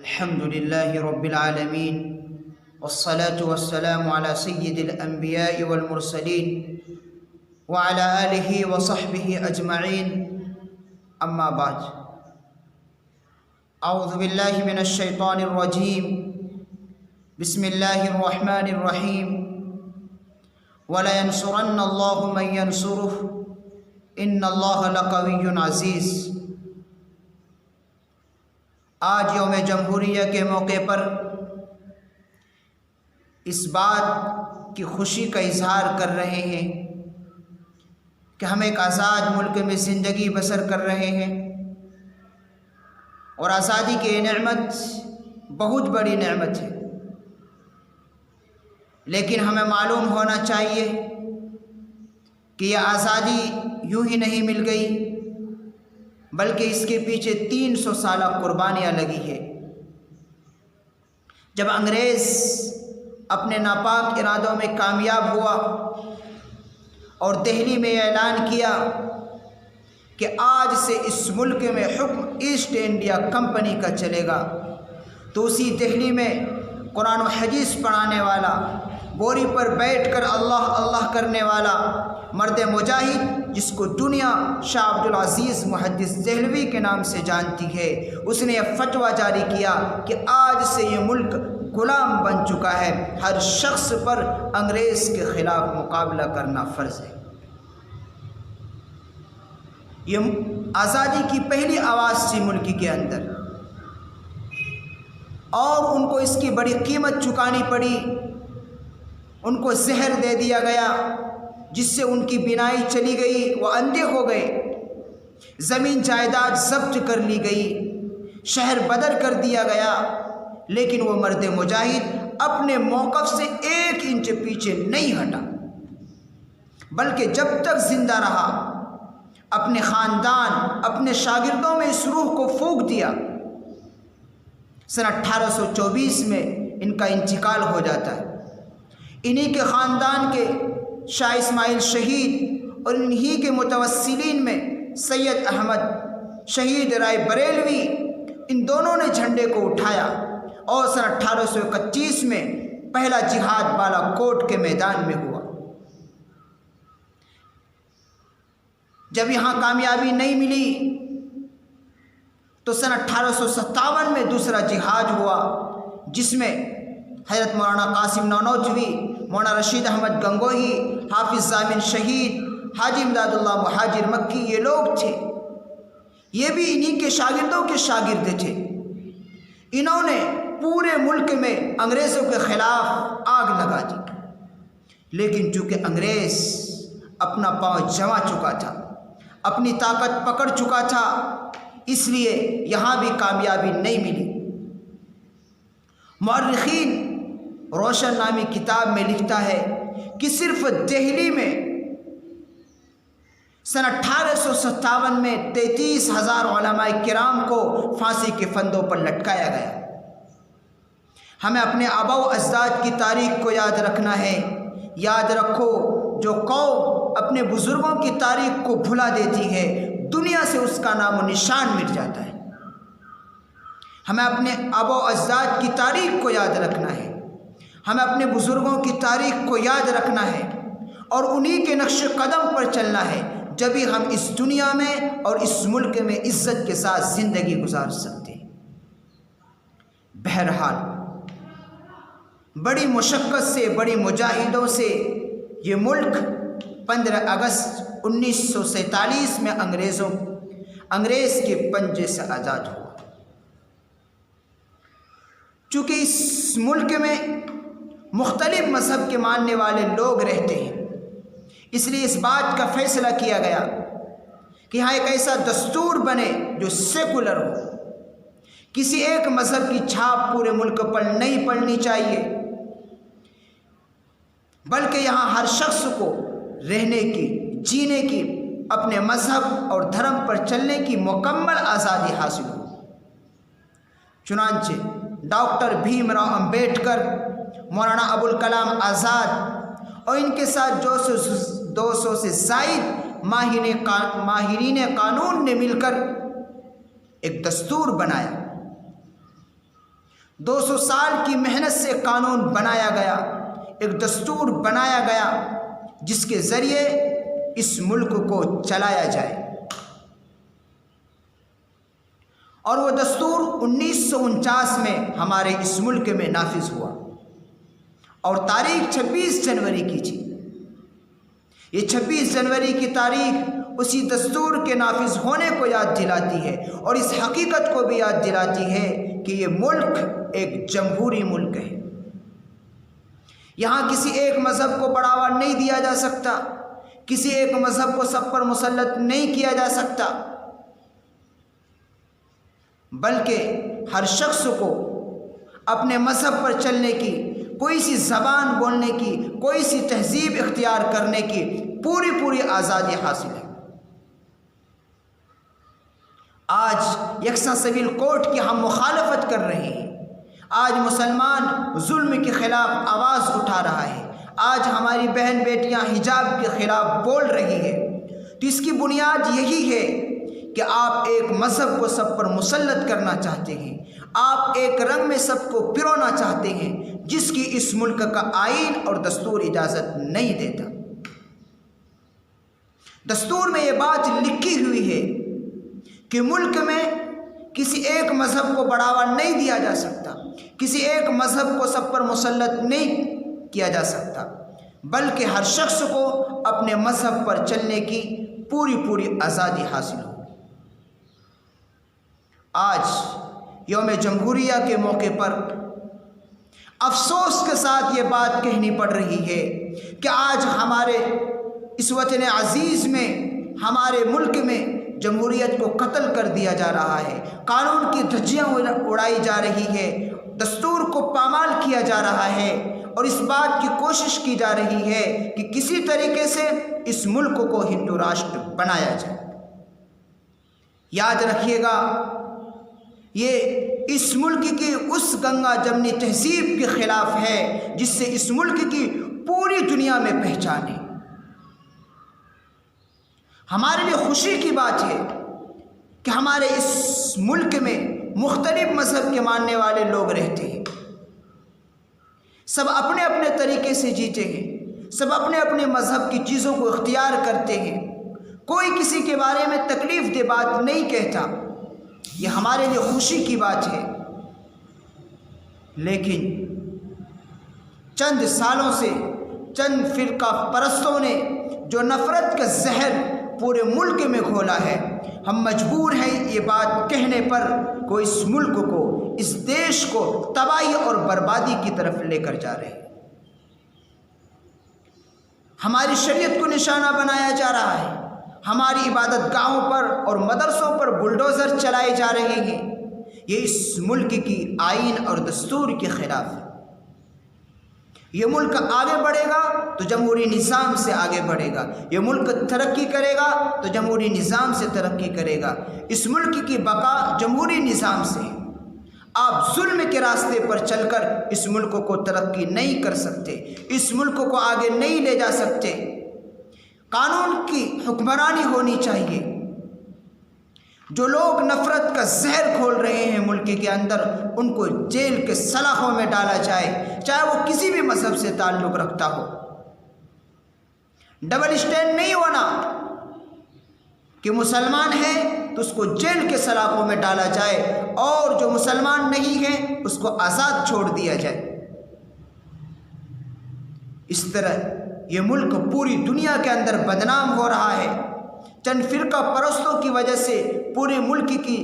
الحمد لله رب العالمين والصلاة والسلام على سيد الأنبياء والمرسلين وعلى آله وصحبه أجمعين أما بعد أعوذ بالله من الشيطان الرجيم بسم الله الرحمن الرحيم وَلَيَنْصُرَنَّ اللَّهُ مَنْ يَنْصُرُهُ إِنَّ اللَّهَ لَقَوِيٌّ عَزِيزٌ۔ آج یوم جمہوریہ کے موقع پر اس بات کی خوشی کا اظہار کر رہے ہیں کہ ہم ایک آزاد ملک میں زندگی بسر کر رہے ہیں، اور آزادی کی یہ نعمت بہت بڑی نعمت ہے، لیکن ہمیں معلوم ہونا چاہیے کہ یہ آزادی یوں ہی نہیں مل گئی، بلکہ اس کے پیچھے 300 سالہ قربانیاں لگی ہے۔ جب انگریز اپنے ناپاک ارادوں میں کامیاب ہوا اور دہلی میں اعلان کیا کہ آج سے اس ملک میں حکم ایسٹ انڈیا کمپنی کا چلے گا، تو اسی دہلی میں قرآن و حدیث پڑھانے والا، بوری پر بیٹھ کر اللہ اللہ کرنے والا مرد مجاہد، جس کو دنیا شاہ عبدالعزیز محدث دہلوی کے نام سے جانتی ہے، اس نے یہ فتویٰ جاری کیا کہ آج سے یہ ملک غلام بن چکا ہے، ہر شخص پر انگریز کے خلاف مقابلہ کرنا فرض ہے۔ یہ آزادی کی پہلی آواز تھی ملک کے اندر، اور ان کو اس کی بڑی قیمت چکانی پڑی۔ ان کو زہر دے دیا گیا، جس سے ان کی بینائی چلی گئی، وہ اندھے ہو گئے، زمین جائیداد ضبط کر لی گئی، شہر بدر کر دیا گیا، لیکن وہ مرد مجاہد اپنے موقف سے 1 انچ پیچھے نہیں ہٹا، بلکہ جب تک زندہ رہا اپنے خاندان، اپنے شاگردوں میں اس روح کو پھونک دیا۔ سن 1824 میں ان کا انتقال ہو جاتا ہے۔ انہی کے خاندان کے شاہ اسماعیل شہید اور انہی کے متوسلین میں سید احمد شہید رائے بریلوی، ان دونوں نے جھنڈے کو اٹھایا، اور سن 1831 میں پہلا جہاد بالا کوٹ کے میدان میں ہوا۔ جب یہاں کامیابی نہیں ملی تو سن 1857 میں دوسرا جہاد ہوا، جس میں حضرت مولانا قاسم نانوتوی، مولانا رشید احمد گنگوہی، حافظ ضامن شہید، حاجی امداد اللہ مہاجر مکی، یہ لوگ تھے۔ یہ بھی انہی کے شاگردوں کے شاگرد تھے۔ انہوں نے پورے ملک میں انگریزوں کے خلاف آگ لگا دی، لیکن چونکہ انگریز اپنا پاؤں جما چکا تھا، اپنی طاقت پکڑ چکا تھا، اس لیے یہاں بھی کامیابی نہیں ملی۔ مورخین روشن نامی کتاب میں لکھتا ہے کہ صرف دہلی میں سن 1857 میں 33,000 علماء کرام کو پھانسی کے پھندوں پر لٹکایا گیا۔ ہمیں اپنے آباء و اجداد کی تاریخ کو یاد رکھنا ہے۔ یاد رکھو، جو قوم اپنے بزرگوں کی تاریخ کو بھلا دیتی ہے، دنیا سے اس کا نام و نشان مٹ جاتا ہے۔ ہمیں اپنے آباء و اجداد کی تاریخ کو یاد رکھنا ہے، ہمیں اپنے بزرگوں کی تاریخ کو یاد رکھنا ہے، اور انہی کے نقش قدم پر چلنا ہے، جبھی ہم اس دنیا میں اور اس ملک میں عزت کے ساتھ زندگی گزار سکتے ہیں۔ بہرحال بڑی مشقت سے، بڑی مجاہدوں سے یہ ملک 15 اگست 1947 میں انگریز کے پنجے سے آزاد ہوا۔ چونکہ اس ملک میں مختلف مذہب کے ماننے والے لوگ رہتے ہیں، اس لیے اس بات کا فیصلہ کیا گیا کہ یہاں ایک ایسا دستور بنے جو سیکولر ہو۔ کسی ایک مذہب کی چھاپ پورے ملک پر نہیں پڑنی چاہیے، بلکہ یہاں ہر شخص کو رہنے کی، جینے کی، اپنے مذہب اور دھرم پر چلنے کی مکمل آزادی حاصل ہو۔ چنانچہ ڈاکٹر بھیم راؤ امبیڈکر، مولانا ابوالکلام آزاد اور ان کے ساتھ 200 سے زائد ماہرین قانون نے مل کر ایک دستور بنایا، 200 سال کی محنت سے قانون بنایا گیا، ایک دستور بنایا گیا جس کے ذریعے اس ملک کو چلایا جائے، اور وہ دستور 1949 میں ہمارے اس ملک میں نافذ ہوا، اور تاریخ 26 جنوری کی تھی۔ یہ 26 جنوری کی تاریخ اسی دستور کے نافذ ہونے کو یاد دلاتی ہے، اور اس حقیقت کو بھی یاد دلاتی ہے کہ یہ ملک ایک جمہوری ملک ہے۔ یہاں کسی ایک مذہب کو بڑھاوا نہیں دیا جا سکتا، کسی ایک مذہب کو سب پر مسلط نہیں کیا جا سکتا، بلکہ ہر شخص کو اپنے مذہب پر چلنے کی، کوئی سی زبان بولنے کی، کوئی سی تہذیب اختیار کرنے کی پوری آزادی حاصل ہے۔ آج یکساں سویل کوڈ کی ہم مخالفت کر رہے ہیں، آج مسلمان ظلم کے خلاف آواز اٹھا رہا ہے، آج ہماری بہن بیٹیاں حجاب کے خلاف بول رہی ہے، تو اس کی بنیاد یہی ہے کہ آپ ایک مذہب کو سب پر مسلط کرنا چاہتے ہیں، آپ ایک رنگ میں سب کو پرونا چاہتے ہیں، جس کی اس ملک کا آئین اور دستور اجازت نہیں دیتا۔ دستور میں یہ بات لکھی ہوئی ہے کہ ملک میں کسی ایک مذہب کو بڑھاوا نہیں دیا جا سکتا، کسی ایک مذہب کو سب پر مسلط نہیں کیا جا سکتا، بلکہ ہر شخص کو اپنے مذہب پر چلنے کی پوری آزادی حاصل ہو۔ آج یوم جمہوریہ کے موقع پر افسوس کے ساتھ یہ بات کہنی پڑ رہی ہے کہ آج ہمارے اس وطن عزیز میں، ہمارے ملک میں جمہوریت کو قتل کر دیا جا رہا ہے، قانون کی دھجیاں اڑائی جا رہی ہے، دستور کو پامال کیا جا رہا ہے، اور اس بات کی کوشش کی جا رہی ہے کہ کسی طریقے سے اس ملک کو ہندو راشٹر بنایا جائے۔ یاد رکھیے گا، یہ اس ملک کی اس گنگا جمنی تہذیب کے خلاف ہے جس سے اس ملک کی پوری دنیا میں پہچان ہے۔ ہمارے لیے خوشی کی بات ہے کہ ہمارے اس ملک میں مختلف مذہب کے ماننے والے لوگ رہتے ہیں، سب اپنے اپنے طریقے سے جیتے ہیں، سب اپنے اپنے مذہب کی چیزوں کو اختیار کرتے ہیں، کوئی کسی کے بارے میں تکلیف دہ بات نہیں کہتا، یہ ہمارے لیے خوشی کی بات ہے۔ لیکن چند سالوں سے چند فرقہ پرستوں نے جو نفرت کا زہر پورے ملک میں گھولا ہے، ہم مجبور ہیں یہ بات کہنے پر کہ اس ملک کو، اس دیش کو تباہی اور بربادی کی طرف لے کر جا رہے ہیں۔ ہماری شریعت کو نشانہ بنایا جا رہا ہے، ہماری عبادت گاہوں پر اور مدرسوں پر بلڈوزر چلائے جا رہے ہیں، یہ اس ملک کی آئین اور دستور کے خلاف ہے۔ یہ ملک آگے بڑھے گا تو جمہوری نظام سے آگے بڑھے گا، یہ ملک ترقی کرے گا تو جمہوری نظام سے ترقی کرے گا۔ اس ملک کی بقا جمہوری نظام سے ہے۔ آپ ظلم کے راستے پر چل کر اس ملک کو ترقی نہیں کر سکتے، اس ملک کو آگے نہیں لے جا سکتے۔ قانون کی حکمرانی ہونی چاہیے۔ جو لوگ نفرت کا زہر کھول رہے ہیں ملک کے اندر، ان کو جیل کے سلاخوں میں ڈالا جائے، چاہے وہ کسی بھی مذہب سے تعلق رکھتا ہو۔ ڈبل اسٹینڈ نہیں ہونا کہ مسلمان ہے تو اس کو جیل کے سلاخوں میں ڈالا جائے، اور جو مسلمان نہیں ہے اس کو آزاد چھوڑ دیا جائے۔ اس طرح یہ ملک پوری دنیا کے اندر بدنام ہو رہا ہے۔ چند فرقہ پرستوں کی وجہ سے پورے ملک کی